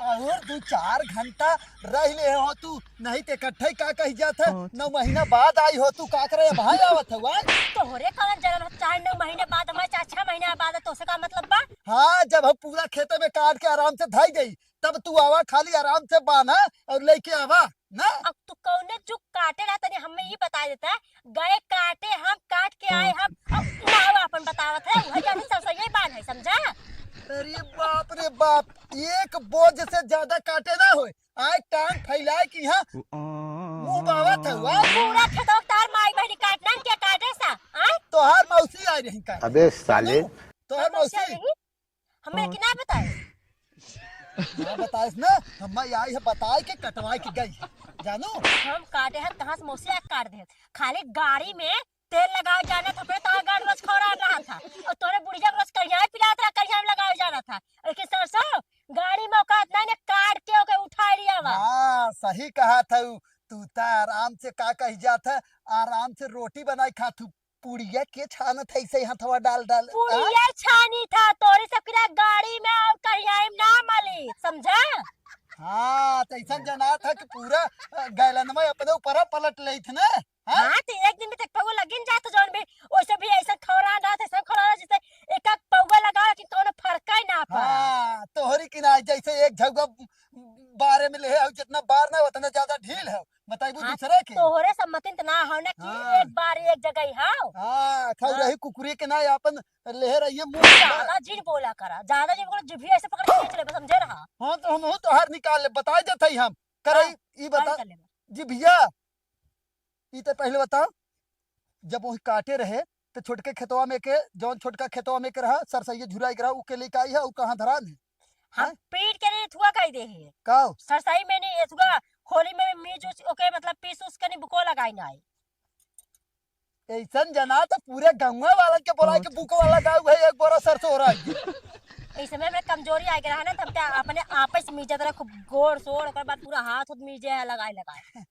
और 2-4 घंटा रह ले हो तू नहीं ते इकट्ठे का कही जात है 9 महीना बाद आई हो तू का करे भाई आवत हुआ तोहरे कौन जन्म 4-9 महीने बाद हमारे 4-6 महीने बाद तो से का मतलब बा। हाँ जब हम पूरा खेते में काट के आराम से धाई गई तब तू आवा खाली आराम से बाना और लेके आवा ना। अब तू कौने जो काटे रहा तनी हमें ये बता देता है गए काटे हम काट के आए हम अब नाव अपन बतावत है वही जानी सब सही बात है समझा। अरे बाप रे बाप एक बोझ से ज्यादा काटे ना होए आए टांग फैलाए कि यहाँ मुंह बावत हुआ पूरा खेतों तार माई बहनी काटना क्या काटे सा आए तोहार मौसी आई रही का अबे साले तोहार मौसी हमें कि ना बताए ना बताइस ना हम आई है बताए के कटवाए के गई जानू हम काटे हैं कहाँ से मौसी काट दे खाली गाड़ी में तेल लगाए जाना था फिर तार गाड़ी रोज खौरा रहा था और तोरे बुढ़िया को रोज करिया पिलात रहा करिया में लगाए जाना था लेकिन सरसों गाड़ी में औकात नहीं ने काट के ओके उठा लिया वा। हाँ सही कहा था तू ता आराम से का कही जात है आराम से रोटी बनाई खातू पुड़िया के छानत है ऐसे हथवा डाल डाल पुड़िया छानी था तोरे सब किरा गाड़ी में और करिया में ना मली समझा। हाँ तो ऐसा जना था कि पूरा गैलन में अपने ऊपर पलट ले थे ना। हाँ तो एक दिन में तक पौवा लगिन जात जौन भी वैसे भी ऐसा खौरा ना थे सब खौरा जैसे एक एक पौवा लगा कि कोनो फर्क ही ना पा। हाँ तोहरी किनारे जैसे एक झगवा बारे में ले है जितना बार ना उतना ज्यादा ढील है बताइबू दूसरे के तोहरे सम्मतिन ना हो ना कि एक बार एक जगह हां हाँ खाऊ रही कुकुरी के ना अपन ले रही है मुंह ज्यादा जीन बोला करा ज्यादा जीन बोला जिभी ऐसे पकड़ के खींच ले समझे रहा। हाँ तो हम तोहार निकाल ले बताए जाते ही हम करई ई बता जी भैया ई तो पहले बताओ जब वो काटे रहे तो छोटके खेतवा में के जौन छोटका खेतवा में के रहा सरसैया झुराई रहा उ के लेके आई है उ कहां धरा है हम पीट के नहीं थुआ कह दे है काओ सरसाई में नहीं एथुआ होली में मीज ओके मतलब पीस उस के नहीं बुको लगाई ना ऐसन जना तो पूरे गंगा वाला के बोला के बुको वाला गाँव है एक बोरा सरसों हो रहा है इस समय में कमजोरी आ गया है ना तब क्या अपने आपस मीजत रहा खूब गोर सोड़ ओकर बाद पूरा हाथ उत मीजे है लगाए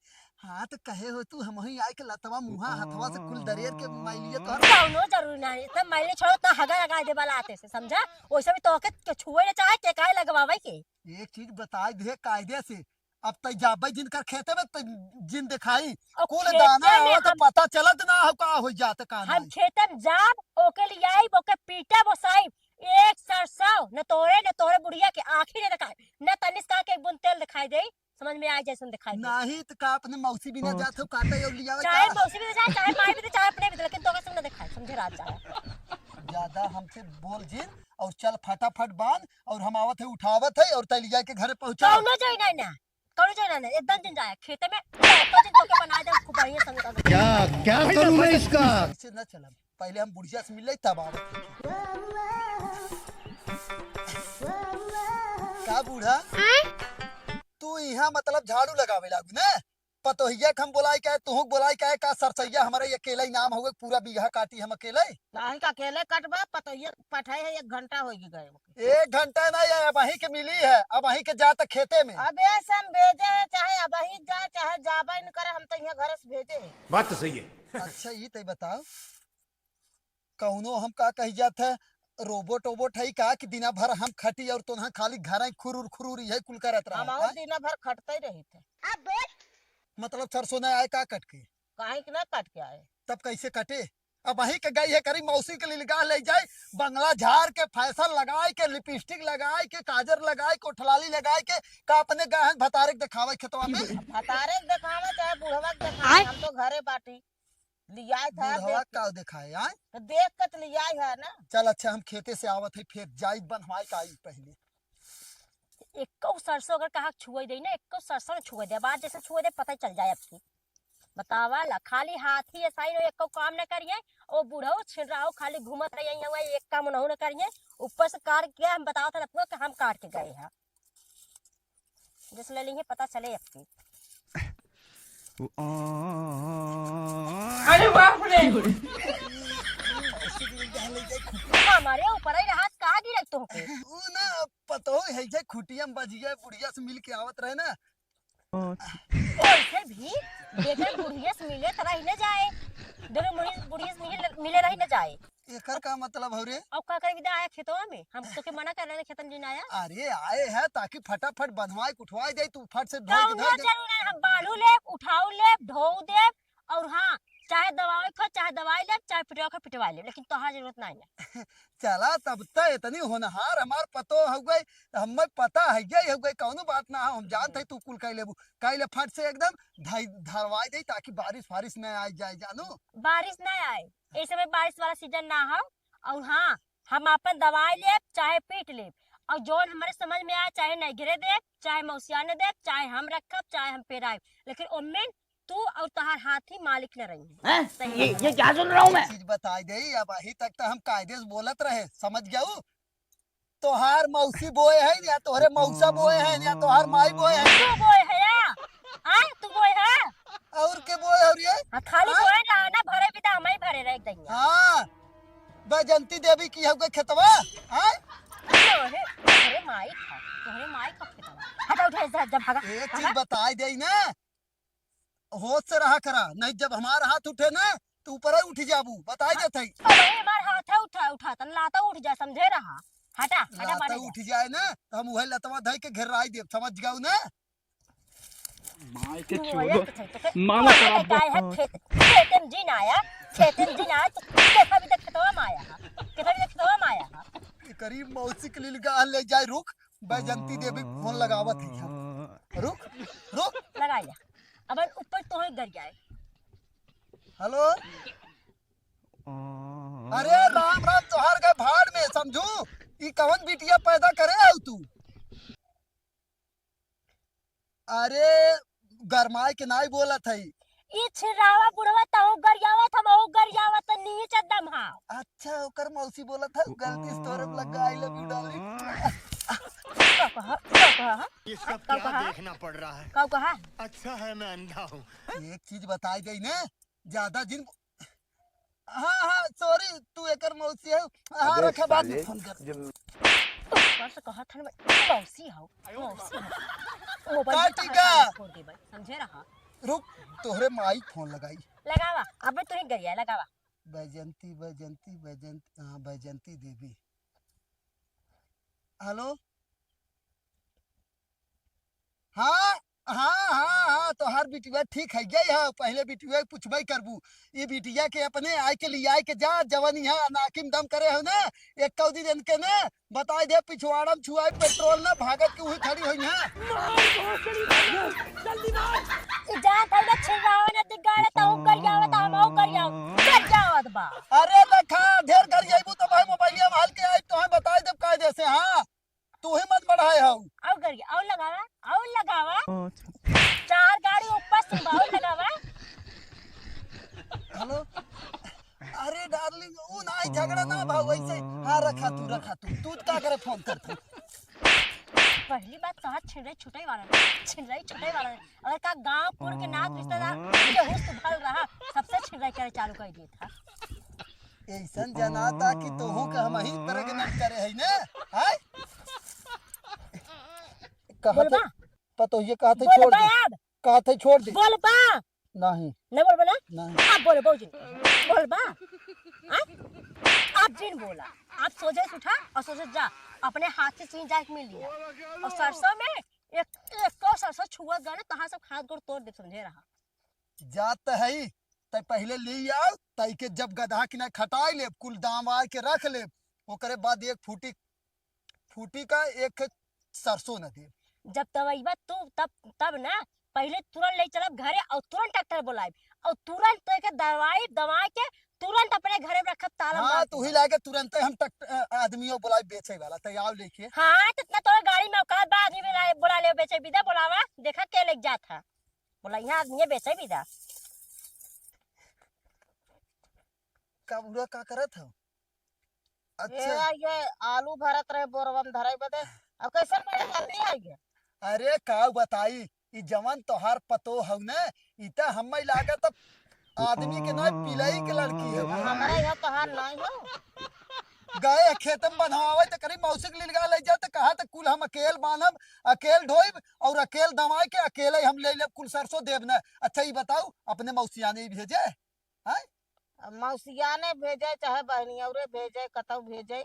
हाँ तो कहे हो तू हम ही आए के लतवा मुहा हथवा से कुल दरियर के माइलिए तो कौनो जरूरी नहीं इतना माइले छोड़ो इतना हगा लगा दे वाला आते से समझा वैसे भी तो के छुए चाहे के काहे लगवावे के एक चीज बता दे कायदे से अब तक जाबे जिनका खेते में जिन दिखाई कुल दाना हो तो पता चलत ना हो का हो जात का हम खेतन जाब ओके लिए आई ओके पीटा बसाई एक सरसों न तोरे बुढ़िया के आखिर ने दिखाई न तनिस का के एक बूंद तेल दिखाई दे समझ में आ जैसे दिखाई नहीं तो का अपने मौसी भी ना जात हो काटे और लिया चाहे मौसी भी जाए चाहे माई भी चाहे अपने भी लेकिन तो का दिखाई समझे रात जा ज्यादा हमसे बोल जिन और चल फटाफट बांध और हम आवत है उठावत है और तलिया के घर पहुंचा कौनो जाई ना कौनो जाई ना एकदम दिन जाए खेते में तो दिन तो के बना दे खूब बढ़िया संग क्या करूं मैं इसका ऐसे ना चला पहले हम बुढ़िया से मिल तब आवत का बूढ़ा तू यहाँ मतलब झाड़ू लगावे लागू ना पतोहिया हम बोलाई का तू बोलाई का सरसैया हमारे अकेला ही नाम हुए पूरा बीघा काटी हम अकेले नहीं का अकेले कटबा पतोहिया पठाई है 1 घंटा होगी गए 1 घंटा नहीं है अब वहीं के मिली है अब वहीं के जात खेते में अब ऐसे हम भेजे है चाहे अब वहीं जा चाहे जाबा न करे हम तो यहाँ घर से भेजे है बात तो सही है। अच्छा ये तो बताओ कौनो हम का कही जात है रोबोट ओबोट है का कि दिना भर हम खटी और तो खाली घर खुरूर यही कुल करत रहा हम दिना भर खटते ही रही थे अब मतलब सरसों नहीं आए का कट के काहे कि ना काट के आए तब कैसे कटे अब वहीं के गई है करी मौसी के लिए ले जाए बंगला झाड़ के फैसल लगाए के लिपस्टिक लगाए के काजर लगाए के उठलाली लगाए के का अपने गहन भतारे दिखावे खेतवा में भतारे दिखावे चाहे बुढ़वा दिखावे हम तो घरे बाटी लिया था बुढ़वा का दिखाए आए तो देख के तो लिया है ना। चल अच्छा हम खेते से आवत है फिर जाई बनवाई का आई पहले एक सरसों अगर कहा छुए दे ना एक सरसों छुए दे बाद जैसे छुए दे पता चल जाए आपकी बतावा ला खाली हाथ ही ऐसा ही एक काम न करिए ओ बूढ़ो छिड़ाओ खाली घूमत रहिए हुआ एक काम न करिए ऊपर से काट के हम बताओ था आपको कि हम काट के गए हैं जैसे ले लेंगे पता चले आपकी। अरे बाप रे हमारे ऊपर ही हाथ कहाँ गिरत तो उ ना पतो है जे खुटिया में बजिया बुढ़िया से मिल के आवत रहे ना वैसे भी बेटे बुढ़िया से मिले तरह ही न जाए दोनों बुढ़िया से मिले रही न जाए एकर का मतलब हो रे? और का करे विदा आया खेतवा में, हम तो के मना कर रहे खेतन जी आया। अरे आए हैं ताकि फटाफट बंधवाए कुठवाए दे, तू फट से धो के कौनो धो दे। जरूर है, हम बालू ले उठाऊ ले धो दे, और हाँ चाहे दवाई खा चाहे दवाई ले चाहे पिटवा खा पिटवा ले, लेकिन तोहार जरूरत नहीं है। चला तब त इतनी होनहार हमार पतो हो गई, हमें पता है ये हो गई, कौनो बात ना हो, हम जानते हैं तू कुल कह लेबू, कह ले फट से एकदम धरवाई दे ताकि बारिश फारिश में आ जाए, जानू। बारिश नहीं आए, इस समय बारिश वाला सीजन ना हो। और हाँ हम अपन दवाई ले चाहे पीट ले, और जोन हमारे समझ में आए चाहे नैगरे दे चाहे मौसिया ने दे चाहे हम रखब चाहे हम पेराए, लेकिन उनमें तू और तहार हाथी मालिक न रही है। ये क्या सुन रहा हूँ मैं? चीज बताई दे, अब अही तक तो हम कायदे से बोलत रहे, समझ गया। तोहार मौसी बोए है या तोहरे मौसा बोए है या तोहार माई बोए है? तू बोए है या? आए तू बोए है? और के बोए हो रे? हाँ, खाली बोए ना ना भरे बिदा हम ही भरे रह गई। हाँ बैजंती देवी की हो गई खेतवा। हाँ तोहरे माई खा, तोहरे माई का खेतवा हटा उठा इधर जब भागा। एक चीज बताई दे ना, होश से रहा करा, नहीं जब हमारा हाथ उठे ना तो ऊपर ही उठ जाबू, बताई देते ही। अरे हमार हाथ उठा उठा तन लाता उठ जा, समझे रहा। हटा हटा लाता बाटे उठ जाए ना तो हम वही लतवा धई के घेराई दे, समझ गऊ ना। माई के चोदो मामा का गाय है खेत खेतन जी ना आया, खेतन जी ना आया तो कैसा भी तक खेतवा में आया है, कैसा भी तक खेतवा में आया है। करीब मौसी के लिए गाल ले जाए, रुक बैजंती देवी फोन लगावत है हम, रुक रुक। लगा लिया अब ऊपर तो ही गिर जाए। हेलो, अरे राम राम, तोहार गए भाड़ में, समझू ई कवन बिटिया पैदा करे हो तू? अरे गरमाए के नाई बोला थई। ई छिरावा बुढ़वा ताऊ गरियावा था मऊ गरियावा त नीच दम हा। अच्छा ओकर मौसी बोला था, गलती से तोरे में लगा, आई लव यू डार्लिंग। इसका क्या देखना पड़ रहा है? कौ कहा? अच्छा है मैं अंधा हूँ। एक चीज बताई गई ना, ज्यादा जिन। हाँ हाँ सॉरी, तू एकर मौसी है। हाँ रखा, बाद में फोन कर। बस कहा था ना मौसी हो, मौसी हो। मोबाइल काटी का। छोड़ दे भाई, समझे रहा। रुक, तोहरे माई फोन लगाई। लगावा अब तू ही गरिया लगावा। बैजंती बैजंती बैजंती, हाँ बैजंती देवी। हेलो, हाँ हाँ हाँ हाँ, तोहार बिटिया ठीक है गई है, पहले बिटिया पूछबे करबू। ये बिटिया के अपने आय के लिए आय के जा, जवानी है नाकिम दम करे हो ना, एक कौदी दिन के ना बताई दे, पिछवाड़म छुआई पेट्रोल ना भागत के वही खड़ी हुई है। जा तब छिरावा न दिगाड़े ताऊ गरियावा ता मऊ गरियावा चल जावत बा। अरे लखा ढेर घर जाइबू तो भाई मोबाइलिया माल के आई तो बताई दे कायदे से। हाँ तू ही मत बढ़ाए हो। और गरिया और लगावा चार गाड़ी ऊपर से और लगावा। हेलो, अरे डार्लिंग वो ना झगड़ा ना भाव वैसे। हाँ रखा तू क्या करे फोन करते। पहली बात तो हाथ छिड़ाई छुटाई वाला नहीं। अगर का गांव पुर के नाक रिश्तेदार मुझे हुस्त भल रहा सबसे छिड़ाई करे चालू कर दिया था। ऐसा जनाता कि तोहू के हम ही तरह के नट करे है ना। हाय बोलबा पतो ये कहा थे बोलबा अब कहा थे छोड़ दे। बोलबा नहीं नहीं बोलबा ना नहीं, आप बोले बहुजी बोलबा। आप जिन बोला आप सोचे से उठा और सोचे जा अपने हाथ से चीन जाके मिल लिया, और सरसों में एक को सरसों छुआ गया ना तहां सब खाद गोड़ तोड़ दे, समझे रहा। जात है तय पहले ले आओ, तय के जब गधा की ना खटाई ले कुल दाम आ के रख ले, ओकरे बाद एक फूटी का एक सरसों न दे। जब तवैबा तू तब ना पहले तुरंत ले चलब घरे और तुरंत ट्रैक्टर बुलाए और तुरंत तो के दवाई के तुरंत अपने घरे में रखब ताला। हाँ तू ही लाके तुरंत हम आदमियों बुलाए बेचे वाला तैयार लेके। हाँ तो तोरे गाड़ी में औकात बा आदमी बुला ले बेचे बिदा बुलावा, देखा के लेके जात है बोला यहाँ आदमी बेचे बिदा। का का करत हो? अच्छा ये आलू भरत रहे बोरवम धराई बदे, अब कैसे बड़े जल्दी आई है। अरे का बताई, ई जवान तोहार पतो हो ना, इता हम लागत आदमी के ना पिलाई के लड़की है। हमारे यहाँ तो हाल नहीं हो। गए खेतम बनवावे तो करीब मौसी के लिए ले जाते, कहा तो कुल हम अकेल बांधब अकेल ढोइब और अकेल दमाए के अकेले हम ले लेब कुल सरसों देब ना। अच्छा ये बताओ अपने मौसिया ने भेजे? मौसिया ने भेजे चाहे बहनियौरे भेजे कतौ भेजे।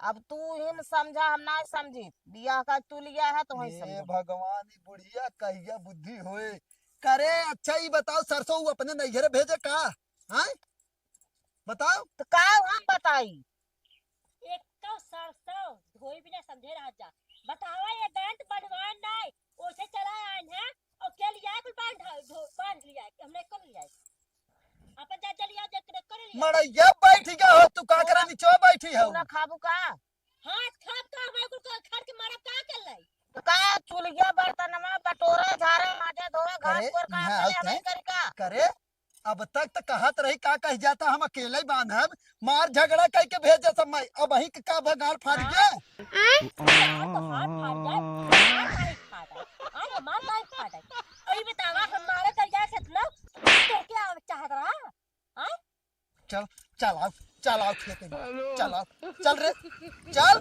अब तू हिम समझा हम ना समझी। बियाह का तू लिया है तो वही हे समझो। भगवान ई बुढ़िया कहिया बुद्धि होए। करे अच्छा ही बताओ सरसों वो अपने नैहरे भेजे का? हाँ बताओ। तो का हम बताई? एक सरसों धोई बिना समझे रह जा। बतावा ये बैंड बनवाए नहीं ओसे चला आए हैं और क्या लिया है? कुछ बांध लिया है हमने कब लिया है? अपन जा चलिया देख कर लिया। मड़ैया बैठ गया हो तू का करे नीचे बैठी हो? तू ना खाबू का? हाथ खाप का हमारे को खड़ के मारा का कर लाई। तो का चुलिया बर्तन में बटोरे झारे माजे धोए घर करे, पर का यहाँ करे आते हमें हैं। करी का? करे अब तक तो कहत रही का कह जाता हम अकेले ही बांधब मार झगड़ा कह के भेजे सब मैं अब वही का भगाड़ फाड़ गया। तो हाथ फाड़ जाए हाथ फाड़ आज हमार नहीं फाड़ अभी बतावा हमारे कर जाए कितना तो क्या चाहत रहा? हां चल चल आओ खेत में चल आओ चल रे चल।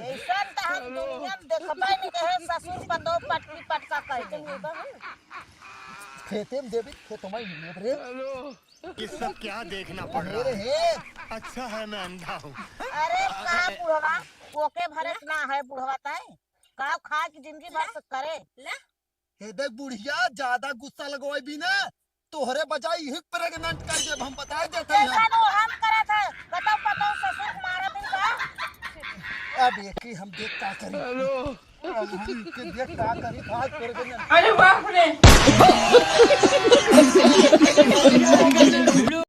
ऐसा तो हम दुनिया में देखबे नहीं कहे ससुर पतो पटकी पटका कहते हैं। खेते में देवी खेतों में ही रे ये सब क्या देखना पड़ रहा रे है? हे अच्छा है मैं अंधा हूँ। अरे का बुढ़वा ओके भरत ना है बुढ़वा ताई का खा की जिंदगी भर से करे। हे देख बुढ़िया ज्यादा गुस्सा लगवाई भी ना तोहरे बजाय ही प्रेग्नेंट कर दे हम बता देते हैं। देखा नो हम करा था बताओ पतो ससुर मारा दिन का। अब एक ही हम देख का करी अब हम के देख का करी भाग प्रेग्नेंट। अरे बाप रे